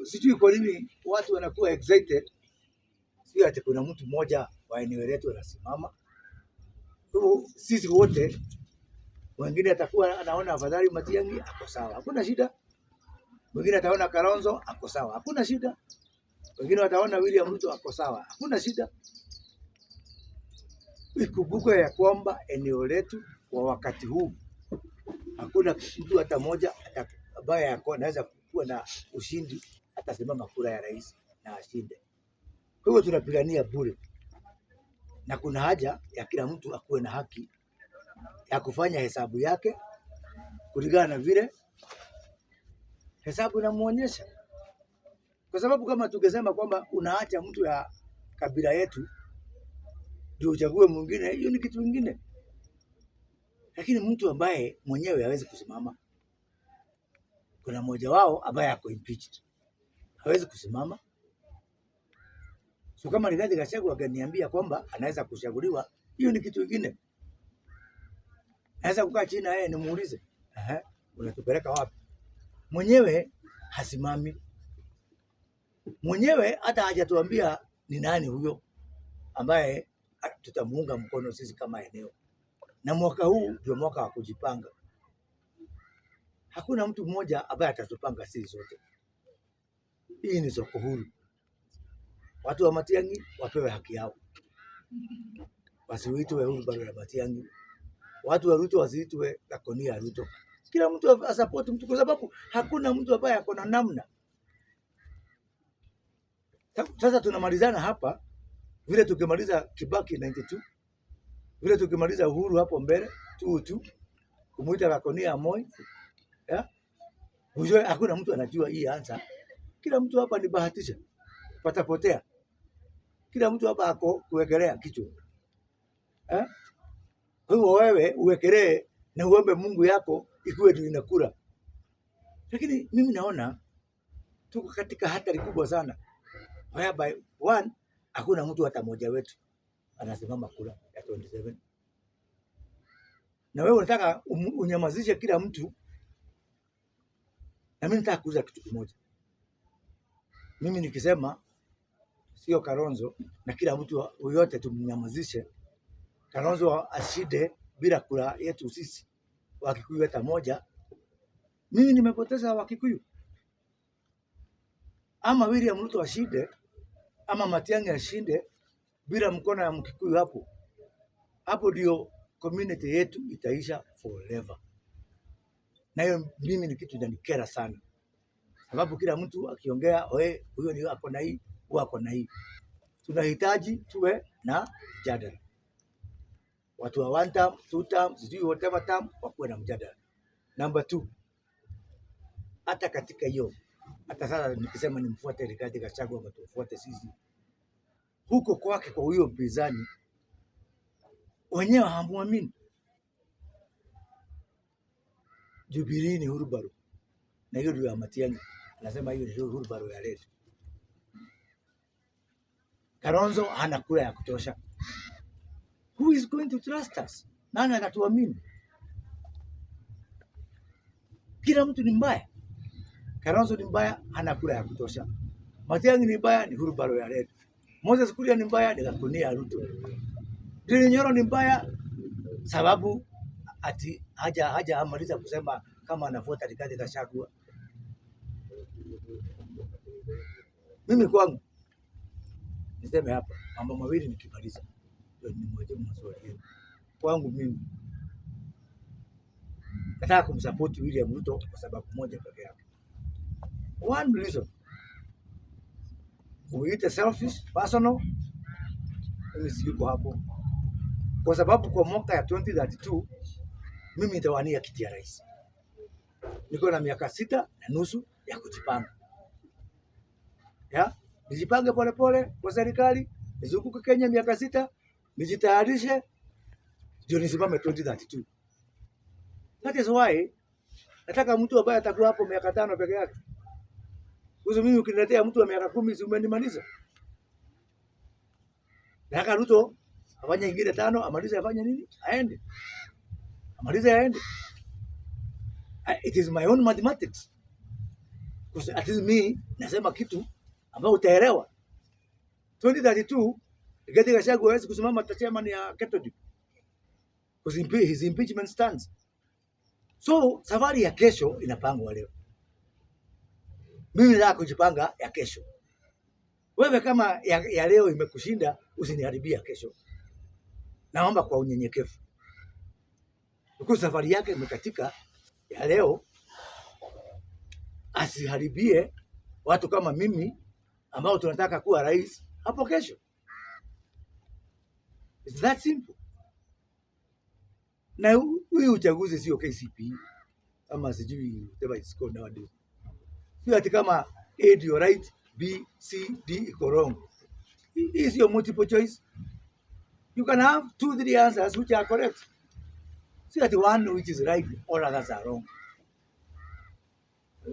sijui kwa nini watu wanakuwa excited. Sio ati kuna mtu mmoja wa eneo letu anasimama. Sisi wote wengine atakuwa anaona afadhali Matiang'i ako sawa, hakuna shida. Wengine ataona Kalonzo ako sawa, hakuna shida. Wengine wataona William Ruto ako sawa, hakuna shida. Ikumbuke ya kwamba eneo letu kwa wakati huu hakuna mtu hata mmoja ambaye anaweza kuwa na ushindi atasimama kura ya rais na ashinde. Kwa hiyo tunapigania bure, na kuna haja ya kila mtu akuwe na haki ya kufanya hesabu yake kulingana na vile hesabu inamuonyesha. Kwa sababu kama tukisema kwamba unaacha mtu ya kabila yetu ndio uchague mwingine, hiyo ni kitu kingine. Lakini mtu ambaye mwenyewe hawezi kusimama, kuna mmoja wao ambaye ako impeached, hawezi kusimama. So kama Rigathi Gachagua akaniambia kwamba anaweza kuchaguliwa, hiyo ni kitu kingine. Naweza kukaa chini na yeye nimuulize, unatupeleka wapi? Mwenyewe hasimami. Mwenyewe hata hajatuambia ni nani huyo ambaye tutamuunga mkono sisi kama eneo. Na mwaka huu ndio mwaka wa kujipanga. Hakuna mtu mmoja ambaye atatupanga sisi zote. Hii ni soko huru. Watu wa Matiang'i wapewe haki yao. Wasiitwe Wilbaro ya Matiang'i. Watu wa Ruto wasiitwe Gakonia ya Ruto. Kila mtu asupport mtu, kwa sababu hakuna mtu ambaye ako na namna. Sasa tunamalizana hapa vile tukimaliza Kibaki 92, vile tukimaliza Uhuru hapo mbele tu kumuita Gakonia ya Moi. Ujue hakuna mtu anajua hii answer. Kila mtu hapa ni bahatisha. Patapotea. Kila mtu hapa ako kuwekelea kichwa. Kwa hiyo wewe uwekelee na uombe Mungu yako ikuwe ndio inakula. Lakini mimi naona tuko katika hatari kubwa sana. Whereby one, hakuna mtu hata mmoja wetu anasimama kura ya 27. Na wewe unataka unyamazishe kila mtu. Na mimi nataka kuuza kitu kimoja. Mimi nikisema sio Kalonzo na kila mtu yote tumnyamazishe, Kalonzo ashinde bila kura yetu sisi Wakikuyu hata moja, mimi nimepoteza Wakikuyu. Ama William Ruto ashinde, ama Matiang'i ashinde bila mkono ya Mkikuyu hapo ndio community yetu itaisha forever. Na hiyo mimi ni kitu inanikera sana. Sababu kila mtu akiongea huyo ni ako na hii, huyo ako na hii. Tunahitaji tuwe na mjadala. Watu wa one term, two term, sijui whatever term wakuwe na mjadala. Number 2. Hata katika hiyo, hata sasa nikisema nimfuate Rigathi Gachagua ama tufuate sisi, huko kwake kwa huyo mpinzani wenyewe hamuamini. Jubilee ni Wilbaro na hiyo ndio ya Matiang'i. Anasema hiyo ndio Wilbaro ya leo. Kalonzo hana kura ya kutosha. Who is going to trust us? Nani atatuamini? Kila mtu ni mbaya. Kalonzo ni mbaya, hana kura ya kutosha. Matiang'i ni mbaya, ni Wilbaro ya leo. Moses Kuria ni mbaya, ni Gakonia ya Ruto. Ndini Nyoro ni mbaya sababu ati haja amaliza kusema kama anafuata Rigathi Gachagua. Mimi kwangu niseme hapa mambo mawili nikimaliza ndio nimwajie maswali yenu. Kwangu mimi nataka kumsupport William Ruto kwa sababu moja pekee yake. One reason. Uite selfish, personal, mimi siko hapo. Kwa sababu kwa mwaka ya 2032 mimi nitawania kiti ya rais. Niko na miaka 6.5 ya kujipanga. Nijipange pole kwa serikali, nizunguke Kenya miaka 6, nijitayarishe ndio nisimame 2032. That is why nataka mtu ambaye atakuwa hapo miaka 5 peke yake. Kwa mimi ukiniletea mtu wa miaka 10 si umenimaliza. Nataka Ruto afanye ingine 5, amalize afanye nini? Aende. Amalize aende. It is my own mathematics. At least mimi nasema kitu ambao utaelewa. 2032 Rigathi Gachagua hawezi kusimama chairman ya Catholic because his impeachment stands. So safari ya kesho inapangwa leo. Mimi nataka kujipanga ya kesho. Wewe kama ya leo imekushinda, usiniharibia kesho. Naomba kwa unyenyekevu. Kwa safari yake imekatika ya leo, asiharibie watu kama mimi ambao tunataka kuwa rais hapo kesho. It's that simple. Na huyu uchaguzi sio KCPE ama sijui whatever it's called nowadays. Sio ati kama A ndio right, B, C, D iko wrong. Is your multiple choice. You can have 2-3 answers which are correct. Sio ati one which is right, all others are wrong.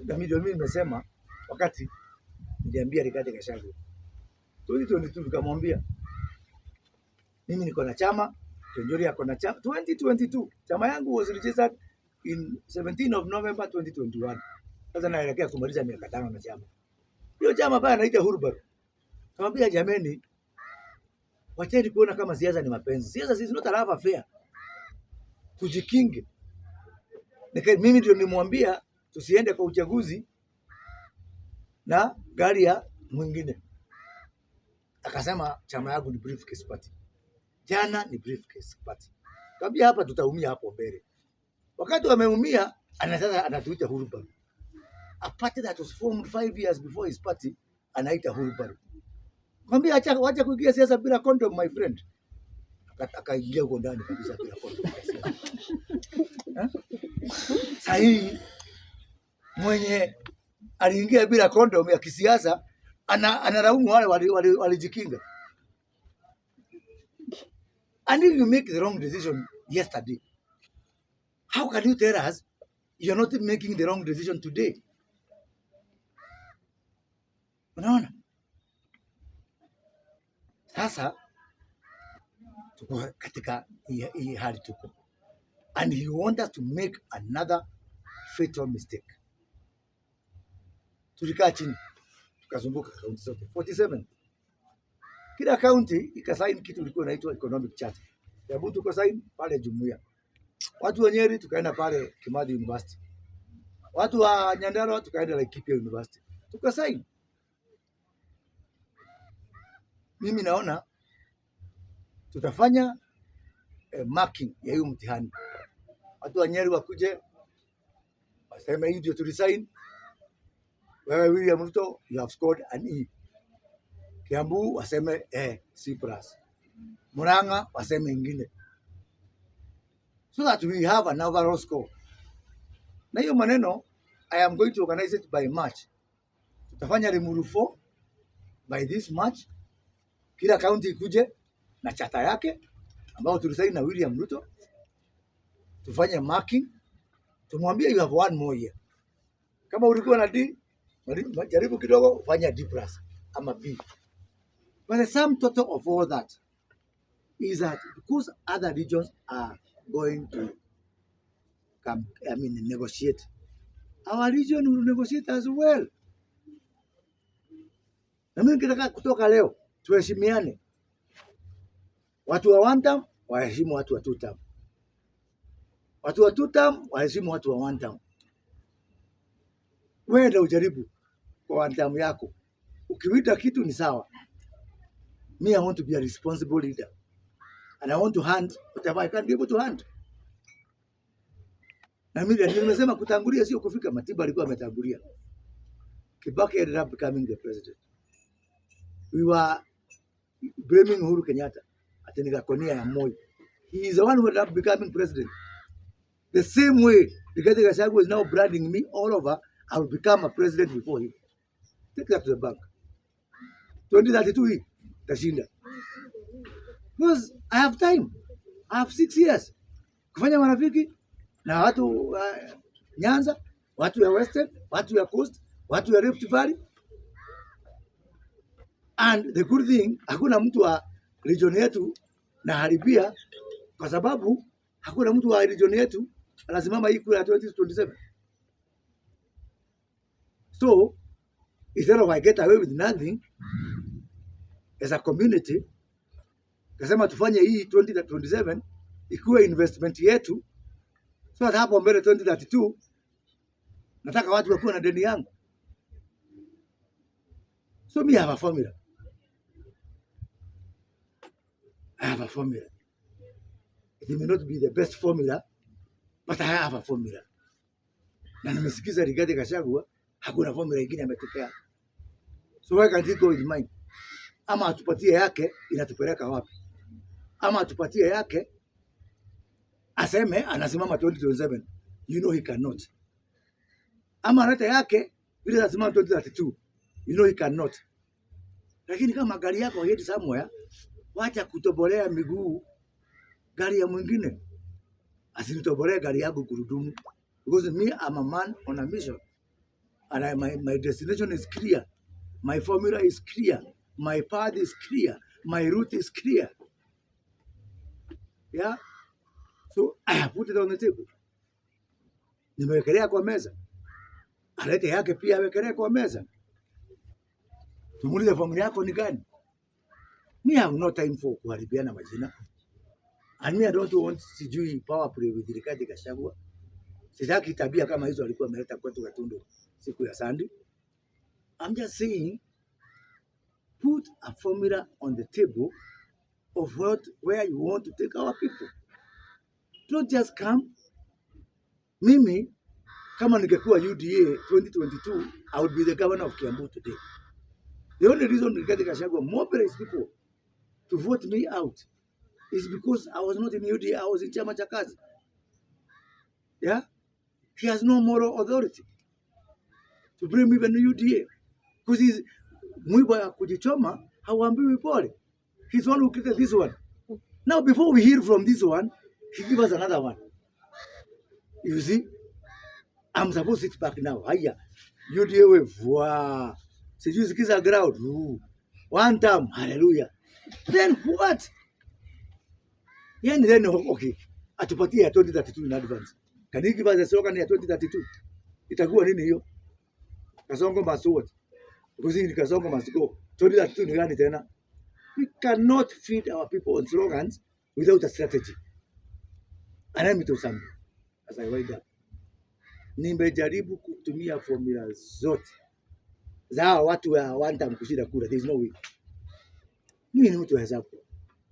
Na mimi nimesema wakati niliambia Rigathi Gachagua 2022 nikamwambia mimi niko na chama, Njuri yako na chama. 2022 chama yangu was registered in 17 of November 2021. Sasa naelekea kumaliza miaka 5 na chama. Hiyo chama baya anaita Hurbar. Kamwambia jameni, wacheni kuona kama siasa ni mapenzi. Siasa is not a love affair. Tujikinge. Mimi ndio nimwambia tusiende kwa uchaguzi na gari ya mwingine. Akasema chama yangu ni briefcase party. Jana ni briefcase party. Kabla hapa tutaumia hapo mbele. Wakati wameumia anatuita Hurbar. A party that was formed 5 years before his party anaita Hurbar. Kwambia acha kuingia siasa bila condom my friend. Akaingia huko ndani kabisa bila condom. Sahi mwenye aliingia bila condom ya kisiasa anaraumu wale walijikinga. And if you make the wrong decision yesterday, how can you tell us you're not making the wrong decision today? Unaona? Sasa tuko katika hii hali tuko. And he wants us to make another fatal mistake. Tulikaa chini, tukazunguka kaunti zote 47. Kila kaunti ikasaini kitu kilikuwa inaitwa economic charter. Hebu tukasaini pale Jumuiya. Watu wa Nyeri tukaenda pale Kimathi University. Watu wa Nyandarua tukaenda Laikipia University. Tukasaini. Mimi naona tutafanya marking ya hiyo mtihani. Watu wa Nyeri wakuje waseme hii ndio tulisaini. Wewe William Ruto, you have scored an E. Kiambu waseme C+. Murang'a waseme ingine. So that we have an overall score. Na hiyo maneno, I am going to organize it by March. Tutafanya Limuru 4 by this March. Kila county ikuje na chata yake ambao tulisaini na William Ruto. Tufanye marking. Tumwambie you have one more year. Kama ulikuwa na D, jaribu kidogo ufanye D+ ama B. But the sum total of all that is that because other regions are going to come, negotiate, our region will negotiate as well. Na mimi nataka kutoka leo tuheshimiane. Watu wa one term waheshimu watu wa two term. Watu wa two term waheshimu watu wa one term. Wewe ndio ujaribu kwa one term yako. Ukiwita kitu ni sawa. Me, I want to be a responsible leader. And I want to hand whatever I can be able to hand. Na mimi ndio nimesema kutangulia sio kufika. Matiba alikuwa ametangulia. Kibaki ended up becoming the president. We were blaming Uhuru Kenyatta ati nikakonia ya Moi. He is the one who ended up becoming president. The same way Rigathi Gachagua is now branding me all over, I will become a president before him. Take that to the bank. 2032 hii tashinda. Because I have time. I have 6 years. Kufanya marafiki na watu Nyanza, watu ya Western, watu ya Coast, watu ya Rift Valley. And the good thing, hakuna mtu wa region yetu na haribia kwa sababu hakuna mtu wa region yetu anasimama hii kura ya 2027. So instead of I get away with nothing as a community, kasema tufanye hii 2027 ikuwe investment yetu, so that hapo mbele 2032 nataka watu wakuwe na deni yangu. So me have a formula. I have a formula. It may not be the best formula, but I have a formula. Na nimesikiza Rigathi Gachagua, hakuna formula nyingine ametokea. So why can't he go with mine? Ama atupatie yake inatupeleka wapi? Ama atupatie yake aseme anasimama 2027. You know he cannot. Ama analeta yake vile anasimama 2032. You know he cannot. Lakini kama gari yako haiendi somewhere, wacha kutobolea miguu gari ya mwingine. Asinitobolee gari yako gurudumu. Because me, I'm a man on a mission. And my destination is clear. My formula is clear. My path is clear. My route is clear. Yeah? So I have put it on the table. Nimewekelea kwa meza. Alete yake pia awekelea kwa meza. Tumuulize formula yako ni gani? Me have no time for kuharibiana majina. And me I don't want sijui power play with Rigathi Gachagua. Sitaki tabia kama hizo alikuwa ameleta kwetu Gatundu siku ya Sunday. I'm just saying, put a formula on the table of where you want to take our people. Don't just come. Mimi, kama ningekuwa UDA 2022, I would be the governor of Kiambu today. The only reason Rigathi Gachagua mobilized people to vote me out is because I was not in UDA, I was in Chama cha Kazi. Yeah? He has no moral authority to bring me even UDA. Because he's mwiba ya kujichoma, hawambiwi pole. He's the one who created this one. Now before we hear from this one, he give us another one. You see? I'm supposed to sit back now. Haya. UDA we voa. Sijui sikiza ground. One time. Hallelujah. Then what? Then okay. Atupatie ya 2032 in advance. Can you give us a slogan ya 2032? Itakuwa nini hiyo? Kasongo must what? Because in Kasongo must go. 2032 ni gani tena? We cannot feed our people on slogans without a strategy. And let me tell you something as I wind up. Nimejaribu kutumia formula zote za watu wa one time kushinda kura. There is no way. Mimi ni mtu wa hesabu.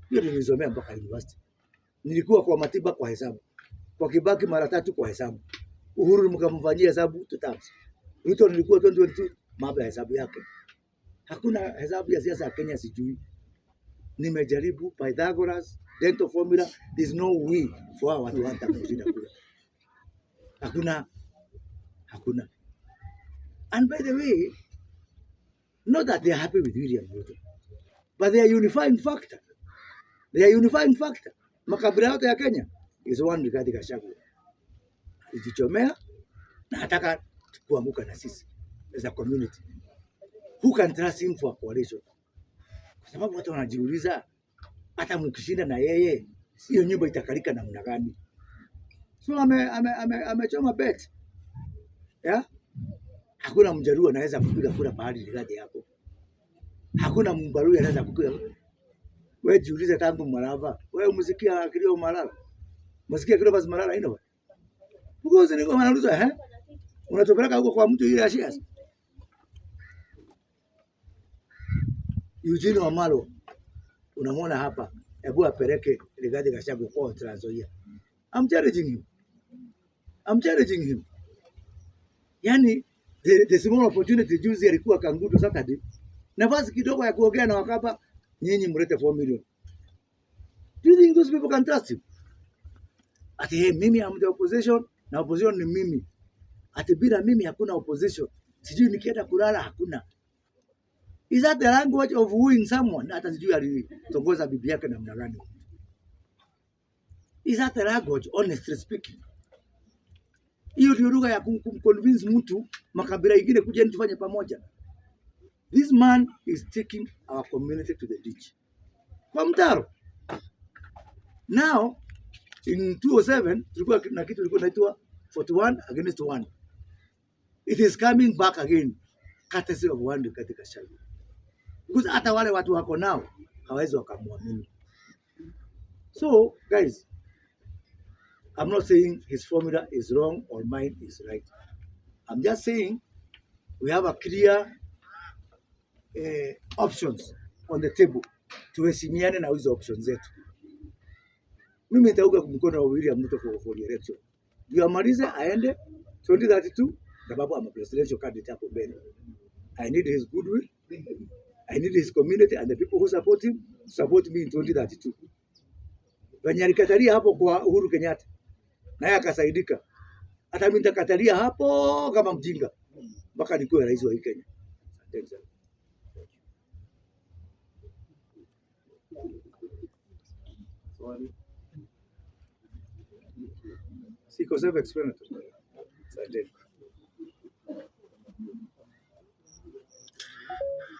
Hiyo nilisomea mpaka university. Nilikuwa kwa Matiba kwa hesabu. Kwa Kibaki mara 3 kwa hesabu. Uhuru mkamfanyia hesabu 2 times. Ruto nilikuwa 2022 mambo ya hesabu yake. Hakuna hesabu ya siasa ya Kenya sijui. Nimejaribu Pythagoras, dental formula, there is no way for our watu hata kushinda kura. Hakuna. And by the way, not that they are happy with William Ruto, but they are unifying factor. Makabila yote ya Kenya is one Rigathi Gachagua. Alijichomea na hataka kuamuka na sisi as a community. Who can trust him for a coalition? Kwa sababu watu wanajiuliza hata mkishinda na yeye hiyo nyumba itakalika namna gani? So amechoma bet. Yeah? Hakuna Mjaluo anaweza kupiga kura pahali Rigathi yako. Hakuna Mbaluya anaweza kupiga. Wewe jiulize tangu Malava. Wewe umesikia kilio Malava? Umesikia kilio basi Malava ino? Because ni kama anauliza unatopeleka huko kwa mtu ile ashia. Eugene Wamalwa unamwona hapa, hebu apeleke Rigathi Gachagua kwa Trans Nzoia. I'm challenging him. Yani the small opportunity juzi alikuwa Kangundo Saturday. Nafasi kidogo ya kuongea na Wakapa, nyinyi mlete 4 million. Do you think those people can trust him? Ati mimi am the opposition na opposition ni mimi. Ati bila mimi hakuna opposition. Sijui nikienda kulala hakuna. Is that the language of wooing someone? Hata sijui alitongoza bibi yake namna gani. Is that the language, honestly speaking? Hiyo ndio lugha ya kumconvince mtu makabila ingine kuja tufanye pamoja. This man is taking our community to the ditch. Kwa mtaro. Now, in 2007, tulikuwa na kitu tulikuwa naitwa 41 against 1. It is coming back again. courtesy of one Rigathi Gachagua, because hata wale watu wako nao hawezi wakamwamini. So guys, I'm not saying his formula is wrong or mine is right. I'm just saying we have a clear options on the table. Tuheshimiane na hizo options zetu. Mimi nitaunga mkono wa William Ruto for election. Ndio amalize aende 2032 sababu ama presidential candidate hapo mbele. I need his goodwill. I need his community and the people who support him support me in 2032. Wenye alikatalia hapo kwa Uhuru Kenyatta naye akasaidika. Hata mimi nitakatalia hapo kama mjinga mpaka nikuwe rais wa Kenya. Asante sana. Siko self-explanatory. Asante.